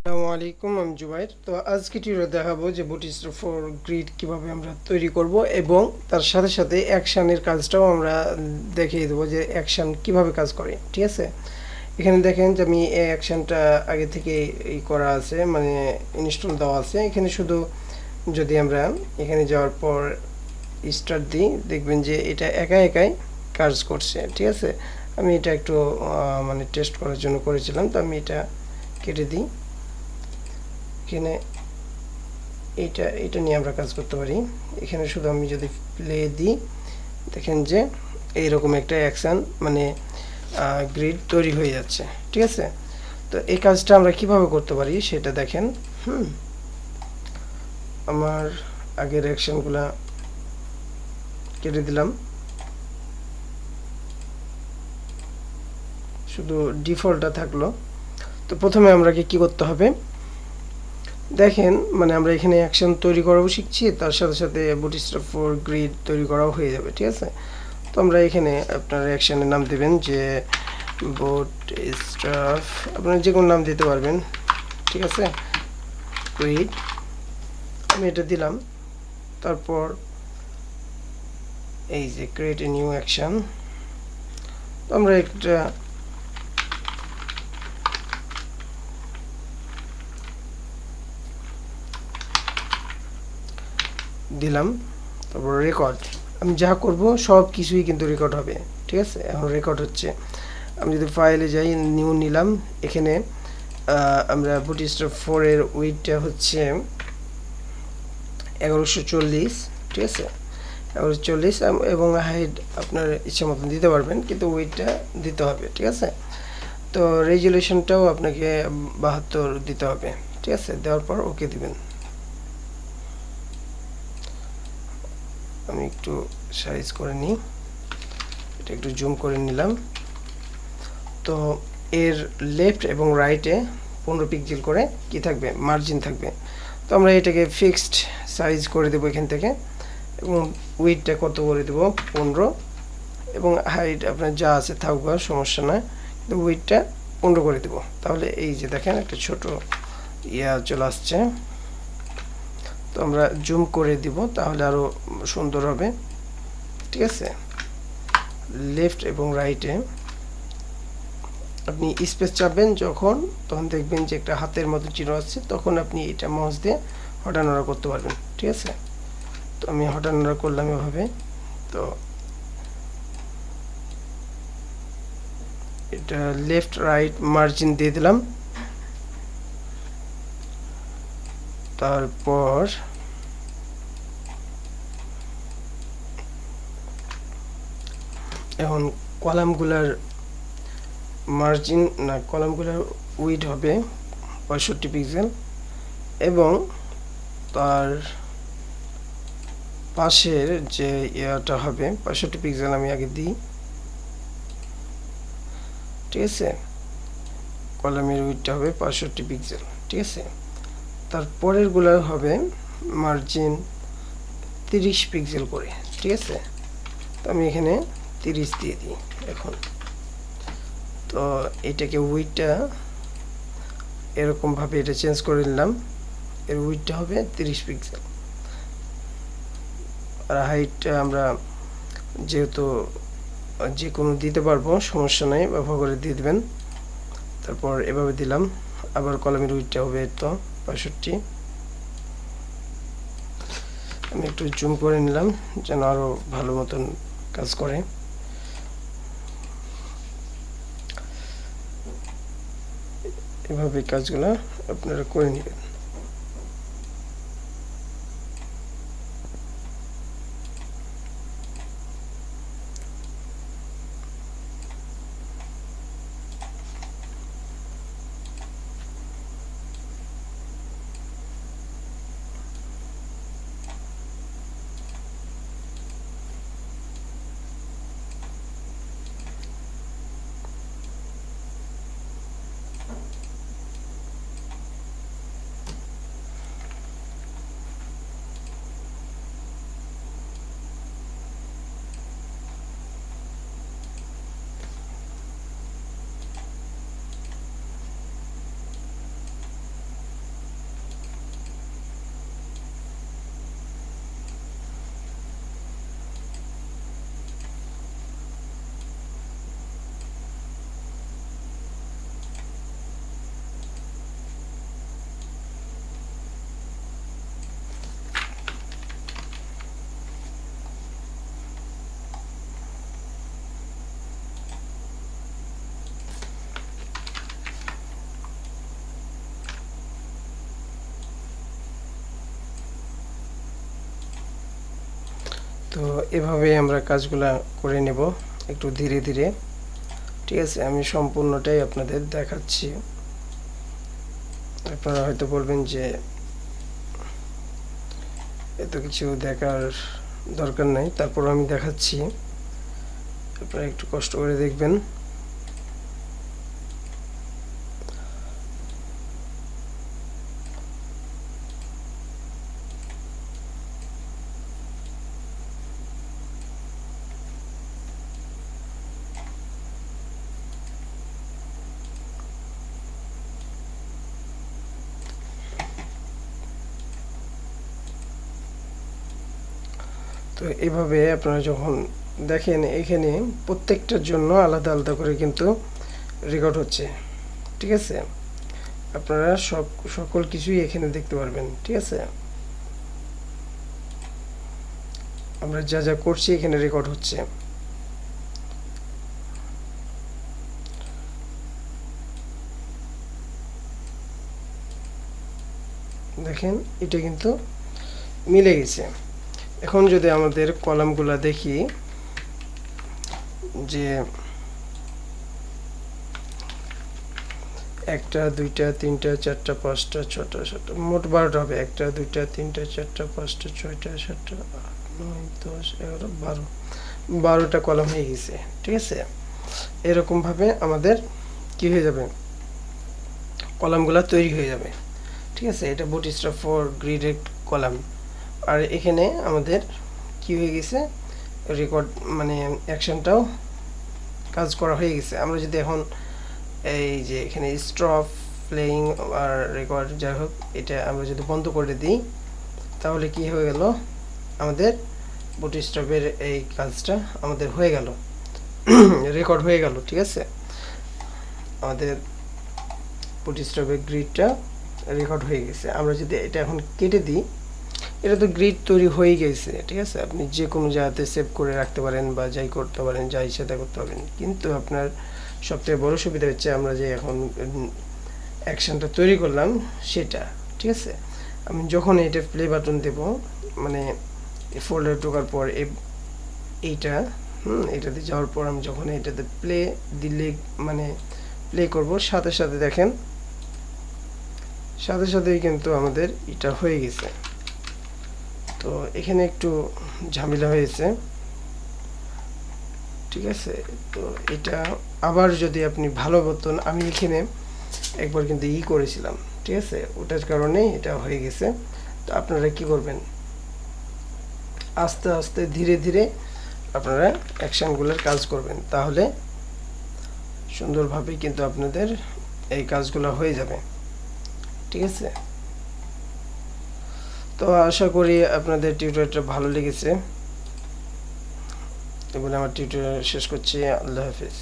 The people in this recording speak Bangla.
আসসালামু আলাইকুম, আমি জুবাইর। তো আজকে টিউটোরিয়ালে দেখাবো যে বুটস্ট্র্যাপ ফর গ্রিড কিভাবে আমরা তৈরি করব এবং তার সাথে সাথে অ্যাকশানের কাজটাও আমরা দেখিয়ে দেবো যে অ্যাকশান কিভাবে কাজ করে। ঠিক আছে, এখানে দেখেন যে আমি এই অ্যাকশানটা আগে থেকে করা আছে, মানে ইনস্টল দেওয়া আছে। এখানে শুধু যদি আমরা এখানে যাওয়ার পর স্টার্ট দিই, দেখবেন যে এটা একাই কাজ করছে। ঠিক আছে, আমি এটা একটু মানে টেস্ট করার জন্য করেছিলাম, তো আমি এটা কেটে দিই। এখানে এটা নিয়ে আমরা কাজ করতে পারি। এখানে শুধু আমি যদি প্লে দিই, দেখেন যে এইরকম একটা অ্যাকশন মানে গ্রিড তৈরি হয়ে যাচ্ছে। ঠিক আছে, তো এই কাজটা আমরা কিভাবে করতে পারি সেটা দেখেন। আমার আগের অ্যাকশনগুলা কেটে দিলাম, শুধু ডিফল্টটা থাকলো। তো প্রথমে আমরা কি করতে হবে দেখেন, মানে আমরা এখানে অ্যাকশন তৈরি করাও শিখছি, তার সাথে সাথে বুটস্ট্র্যাপ ফর গ্রিড তৈরি করাও হয়ে যাবে। ঠিক আছে, তো আমরা এখানে আপনার অ্যাকশনের নাম দেবেন যে বুটস্ট্র্যাপ, আপনারা যে কোনো নাম দিতে পারবেন। ঠিক আছে, গ্রিড আমি এটা দিলাম। তারপর এই যে ক্রিয়েট এ নিউ অ্যাকশন, তো আমরা একটা দিলাম। তারপর রেকর্ড, আমি যা করব সব কিছুই কিন্তু রেকর্ড হবে। ঠিক আছে, এখন রেকর্ড হচ্ছে। আমি যদি ফাইলে যাই, নিউ নিলাম। এখানে আমরা বুটস্ট্র্যাপ 4 এর উইডটা হচ্ছে 1140। ঠিক আছে, 1140 এবং হাইট আপনার ইচ্ছা মতন দিতে পারবেন, কিন্তু উইডটা দিতে হবে। ঠিক আছে, তো রেজুলেশনটাও আপনাকে 72 দিতে হবে। ঠিক আছে, দেওয়ার পর ওকে দিবেন। আমি একটু সাইজ করে নিই, এটা একটু জুম করে নিলাম। তো এর লেফট এবং রাইটে 15 পিক্সেল করে কি থাকবে, মার্জিন থাকবে। তো আমরা এটাকে ফিক্সড সাইজ করে দেবো এখান থেকে, এবং উইডটা কত করে দেবো 15, এবং হাইট আপনার যা আছে থাকবে, সমস্যা নয়, কিন্তু উইডটা 15 করে দেবো। তাহলে এই যে দেখেন একটা ছোট চলে আসছে। তো আমরা জুম করে দিব, তাহলে আরও সুন্দর হবে। ঠিক আছে, লেফট এবং রাইটে আপনি স্পেস চাপবেন যখন, তখন দেখবেন যে একটা হাতের মতো চিহ্ন আসছে, তখন আপনি এটা মাউস দিয়ে হটানোড়া করতে পারবেন। ঠিক আছে, তো আমি হটানোড়া করলাম এভাবে। তো এটা লেফট রাইট মার্জিন দিয়ে দিলাম। তারপর এখন কলামগুলার মার্জিন না, কলামগুলার উইড হবে 65 পিক্সেল, এবং তার পাশের যে ইয়াটা হবে 65 পিক্সেল আমি আগে দিই। ঠিক আছে, কলামের উইডটা হবে 65 পিক্সেল। ঠিক আছে, তারপরের গুলো হবে মার্জিন 30 পিক্সেল করে। ঠিক আছে, তো আমি এখানে 30 দিয়ে দিই এখন। তো এটাকে উইডটা এরকমভাবে এটা চেঞ্জ করে নিলাম, এর উইডটা হবে 30 পিক্সেল। আর হাইটটা আমরা যেহেতু যে কোনো দিতে পারবো, সমস্যা নাই, ব্যবহার করে দিয়ে দেবেন। তারপর এভাবে দিলাম। আবার কলামের উইডটা হবে তো 65। আমি একটু জুম করে নিলাম যেন আরও ভালো মতন কাজ করে। এভাবে কাজগুলো আপনারা করে নেবেন। তো এভাবে আমরা কাজগুলা করে নেব একটু ধীরে ধীরে। ঠিক আছে, আমি সম্পূর্ণটাই আপনাদের দেখাচ্ছি। আপনারা হয়তো বলবেন যে এত কিছু দেখার দরকার নাই, তারপর আমি দেখাচ্ছি, আপনারা একটু কষ্ট করে দেখবেন। তো এভাবে আপনারা যখন দেখেন, এখানে প্রত্যেকটার জন্য আলাদা আলাদা করে কিন্তু রেকর্ড হচ্ছে। ঠিক আছে, আপনারা সকল কিছুই এখানে দেখতে পারবেন। ঠিক আছে, আমরা যা যা করছি এখানে রেকর্ড হচ্ছে। দেখেন এটা কিন্তু মিলে গেছে। এখন যদি আমাদের কলামগুলা দেখি, যে একটা দুইটা তিনটা চারটা পাঁচটা ছটা সাতটা, মোট 12টা হবে। একটা দুইটা তিনটা চারটা পাঁচটা ছয়টা সাতটা আট নয় 10 11 12, 12টা কলাম হয়ে গেছে। ঠিক আছে, এরকম ভাবে আমাদের কি হয়ে যাবে, কলামগুলা তৈরি হয়ে যাবে। ঠিক আছে, এটা বুটস্ট্র্যাপ ফর গ্রিডেড কলাম। আর এখানে আমাদের কি হয়ে গেছে, রেকর্ড মানে অ্যাকশনটাও কাজ করা হয়ে গেছে। আমরা যদি এখন এই যে এখানে স্টপ প্লেইং আর রেকর্ড, যাই হোক, এটা আমরা যদি বন্ধ করে দিই, তাহলে কি হয়ে গেল, আমাদের বুটস্ট্র্যাপের এই কাজটা আমাদের হয়ে গেল, রেকর্ড হয়ে গেল। ঠিক আছে, আমাদের বুটস্ট্র্যাপের গ্রিডটা রেকর্ড হয়ে গেছে। আমরা যদি এটা এখন কেটে দিই, এটা তো গ্রিড তৈরি হয়ে গেছে। ঠিক আছে, আপনি যে কোনো জায়গাতে সেভ করে রাখতে পারেন বা যাই করতে পারেন, যা ইচ্ছা তা করতে পারেন। কিন্তু আপনার সবথেকে বড় সুবিধা হচ্ছে আমরা যে এখন অ্যাকশনটা তৈরি করলাম সেটা। ঠিক আছে, আমি যখন এটা প্লে বাটন দেব, মানে ফোল্ডার ঢোকার পর এইটা এটাতে যাওয়ার পর আমি যখন এটাতে প্লে দিলে, মানে প্লে করব, সাথে সাথে দেখেন, সাথে সাথেই কিন্তু আমাদের এটা হয়ে গেছে। তো এখানে একটু ঝামেলা হয়েছে। ঠিক আছে, তো এটা আবার যদি আপনি ভালো মতন, আমি এখানে একবার কিন্তু করেছিলাম। ঠিক আছে, ওটার কারণে এটা হয়ে গেছে। তো আপনারা কি করবেন, আস্তে আস্তে ধীরে ধীরে আপনারা অ্যাকশনগুলোর কাজ করবেন, তাহলে সুন্দরভাবে কিন্তু আপনাদের এই কাজগুলো হয়ে যাবে। ঠিক আছে, তো আশা করি আপনাদের টিউটোরিয়ালটা ভালো লেগেছে। এগুলো আমার টিউটোরিয়াল শেষ করছি। আল্লাহ হাফিজ।